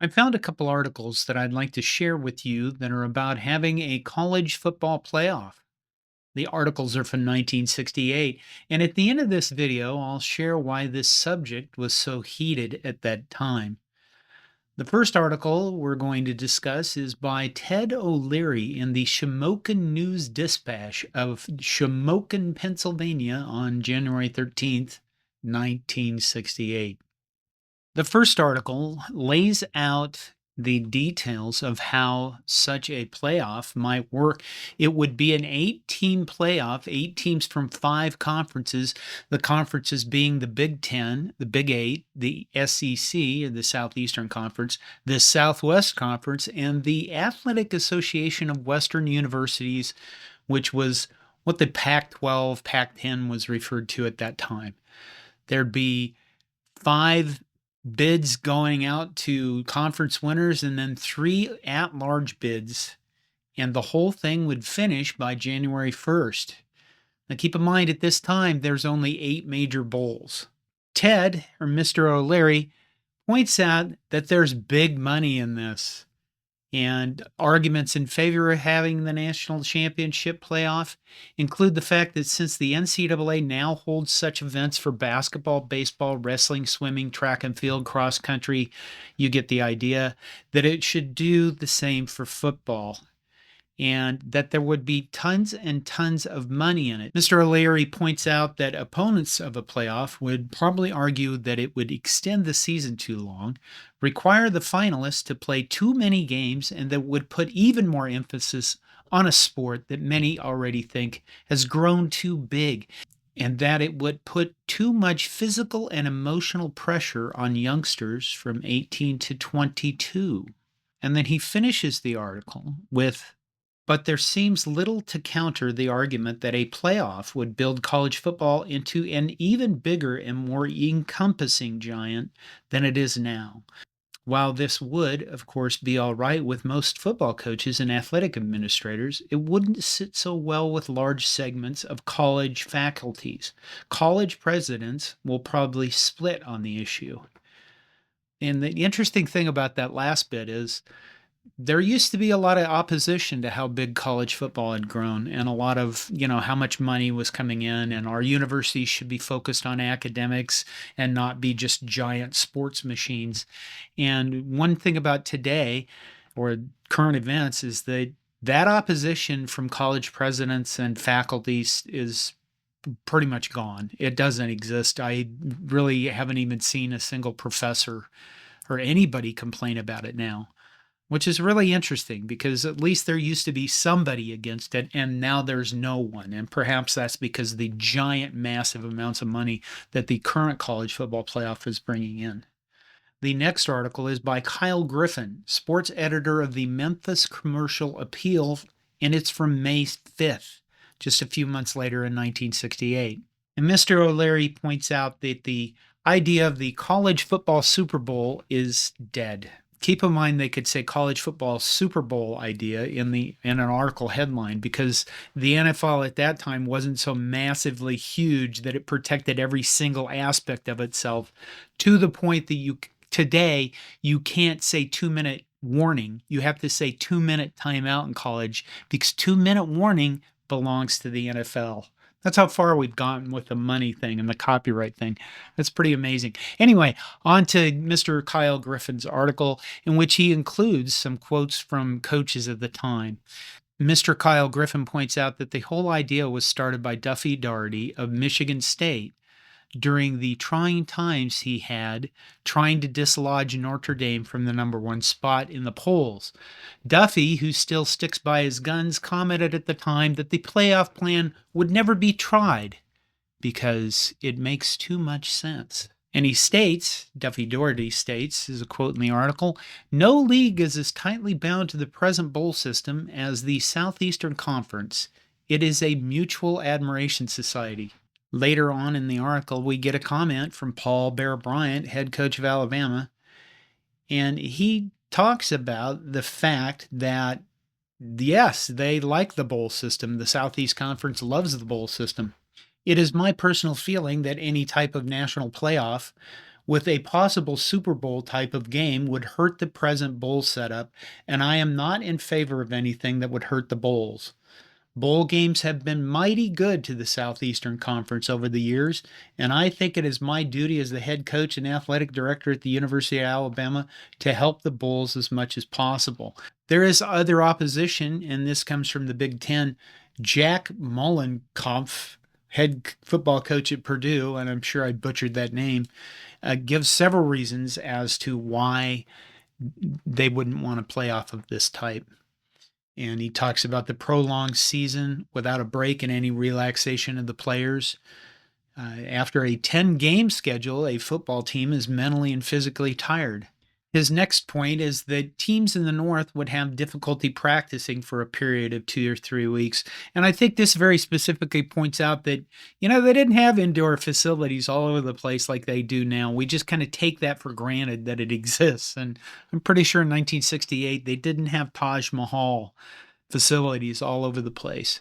I found a couple articles that I'd like to share with you that are about having a college football playoff. The articles are from 1968, and at the end of this video, I'll share why this subject was so heated at that time. The first article we're going to discuss is by Ted O'Leary in the Shamokin News Dispatch of Shamokin, Pennsylvania on January 13th, 1968. The first article lays out the details of how such a playoff might work. It would be an 8-team playoff, 8 teams from 5 conferences, the conferences being the Big Ten, the Big Eight, the SEC, or the Southeastern Conference, the Southwest Conference, and the Athletic Association of Western Universities, which was what the Pac 12, Pac 10 was referred to at that time. There'd be 5 bids going out to conference winners and then 3 at-large bids, and the whole thing would finish by January 1st. Now keep in mind at this time there's only 8 major bowls. Ted, or Mr. O'Leary, points out that there's big money in this, and arguments in favor of having the national championship playoff include the fact that since the NCAA now holds such events for basketball, baseball, wrestling, swimming, track and field, cross country, you get the idea, that it should do the same for football, and that there would be tons and tons of money in it. Mr. O'Leary points out that opponents of a playoff would probably argue that it would extend the season too long, require the finalists to play too many games, and that would put even more emphasis on a sport that many already think has grown too big, and that it would put too much physical and emotional pressure on youngsters from 18 to 22. And then he finishes the article with, but there seems little to counter the argument that a playoff would build college football into an even bigger and more encompassing giant than it is now. While this would, of course, be all right with most football coaches and athletic administrators, it wouldn't sit so well with large segments of college faculties. College presidents will probably split on the issue. And the interesting thing about that last bit is there used to be a lot of opposition to how big college football had grown, and a lot of, how much money was coming in, and our universities should be focused on academics and not be just giant sports machines. And one thing about today or current events is that opposition from college presidents and faculties is pretty much gone. It doesn't exist. I really haven't even seen a single professor or anybody complain about it now, which is really interesting because at least there used to be somebody against it, and now there's no one. And perhaps that's because of the giant, massive amounts of money that the current college football playoff is bringing in. The next article is by Kyle Griffin, sports editor of the Memphis Commercial Appeal, and it's from May 5th, just a few months later in 1968. And Mr. O'Leary points out that the idea of the college football Super Bowl is dead. Keep in mind they could say college football Super Bowl idea in an article headline because the NFL at that time wasn't so massively huge that it protected every single aspect of itself to the point that today you can't say 2-minute warning. You have to say 2-minute timeout in college because 2-minute warning belongs to the NFL. That's how far we've gotten with the money thing and the copyright thing. That's pretty amazing. Anyway, on to Mr. Kyle Griffin's article, in which he includes some quotes from coaches of the time. Mr. Kyle Griffin points out that the whole idea was started by Duffy Doherty of Michigan State during the trying times he had trying to dislodge Notre Dame from the #1 spot in the polls. Duffy, who still sticks by his guns, commented at the time that the playoff plan would never be tried because it makes too much sense. And he states, Duffy Doherty states, is a quote in the article, "No league is as tightly bound to the present bowl system as the Southeastern Conference. It is a mutual admiration society." Later on in the article, we get a comment from Paul Bear Bryant, head coach of Alabama, and he talks about the fact that, yes, they like the bowl system. The Southeast Conference loves the bowl system. It is my personal feeling that any type of national playoff with a possible Super Bowl type of game would hurt the present bowl setup, and I am not in favor of anything that would hurt the bowls. Bowl games have been mighty good to the Southeastern Conference over the years, and I think it is my duty as the head coach and athletic director at the University of Alabama to help the Bulls as much as possible. There is other opposition, and this comes from the Big Ten. Jack Mollenkopf, head football coach at Purdue, and I'm sure I butchered that name, gives several reasons as to why they wouldn't want to play off of this type. And he talks about the prolonged season without a break and any relaxation of the players. After a 10-game schedule, a football team is mentally and physically tired. His next point is that teams in the North would have difficulty practicing for a period of 2 or 3 weeks. And I think this very specifically points out that, they didn't have indoor facilities all over the place like they do now. We just kind of take that for granted that it exists. And I'm pretty sure in 1968, they didn't have Taj Mahal facilities all over the place.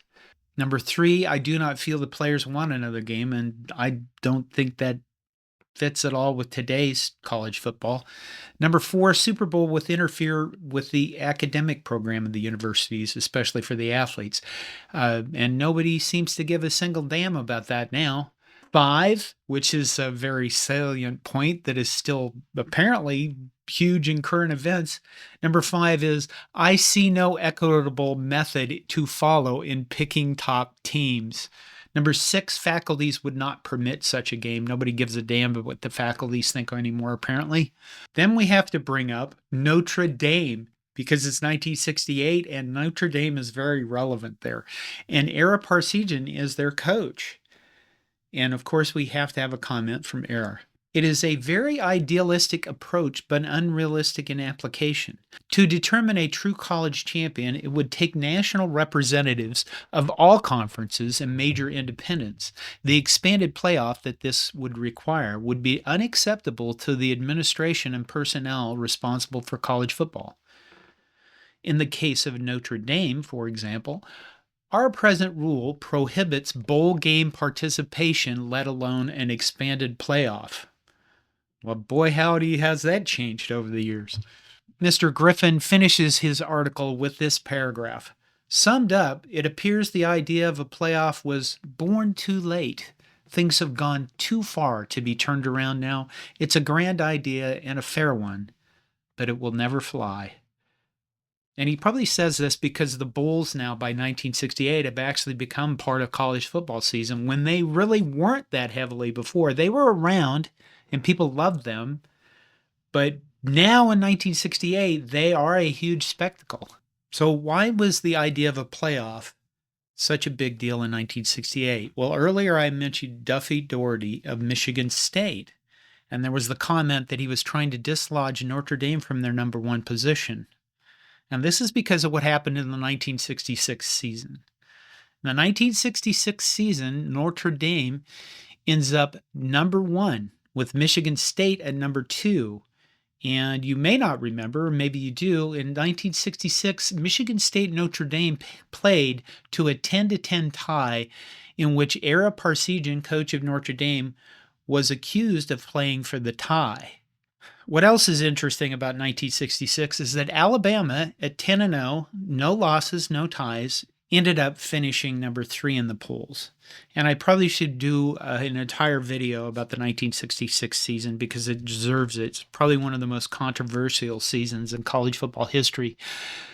Number 3, I do not feel the players want another game, and I don't think that fits at all with today's college football. Number 4, Super Bowl would interfere with the academic program of the universities, especially for the athletes. And nobody seems to give a single damn about that now. 5, which is a very salient point that is still apparently huge in current events. Number 5 is, I see no equitable method to follow in picking top teams. Number 6, faculties would not permit such a game. Nobody gives a damn about what the faculties think anymore, apparently. Then we have to bring up Notre Dame, because it's 1968 and Notre Dame is very relevant there. And Ara Parseghian is their coach. And of course, we have to have a comment from Ara. It is a very idealistic approach, but unrealistic in application. To determine a true college champion, it would take national representatives of all conferences and major independents. The expanded playoff that this would require would be unacceptable to the administration and personnel responsible for college football. In the case of Notre Dame, for example, our present rule prohibits bowl game participation, let alone an expanded playoff. Well, boy, howdy, has that changed over the years. Mr. Griffin finishes his article with this paragraph. Summed up, it appears the idea of a playoff was born too late. Things have gone too far to be turned around now. It's a grand idea and a fair one, but it will never fly. And he probably says this because the Bulls now, by 1968, have actually become part of college football season when they really weren't that heavily before. They were around and people loved them, but now in 1968, they are a huge spectacle. So why was the idea of a playoff such a big deal in 1968? Well, earlier I mentioned Duffy Doherty of Michigan State, and there was the comment that he was trying to dislodge Notre Dame from their number 1 position. And this is because of what happened in the 1966 season. In the 1966 season, Notre Dame ends up number 1 with Michigan State at number 2. And you may not remember, or maybe you do, in 1966, Michigan State and Notre Dame played to a 10-10 tie in which Ara Parseghian, coach of Notre Dame, was accused of playing for the tie. What else is interesting about 1966 is that Alabama at 10-0, no losses, no ties, ended up finishing number 3 in the polls. And I probably should do an entire video about the 1966 season because it deserves it. It's probably one of the most controversial seasons in college football history.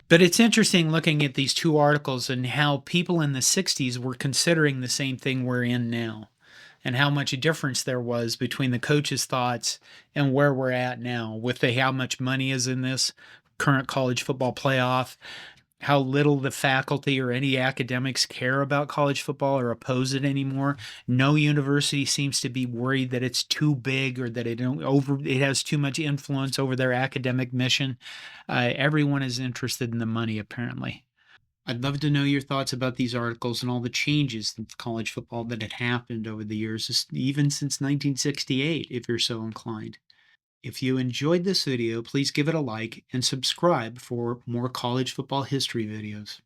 But it's interesting looking at these 2 articles and how people in the 60s were considering the same thing we're in now, and how much difference there was between the coach's thoughts and where we're at now with how much money is in this current college football playoff, how little the faculty or any academics care about college football or oppose it anymore. No university seems to be worried that it's too big or that it has too much influence over their academic mission. Everyone is interested in the money, apparently. I'd love to know your thoughts about these articles and all the changes in college football that had happened over the years, even since 1968, if you're so inclined. If you enjoyed this video, please give it a like and subscribe for more college football history videos.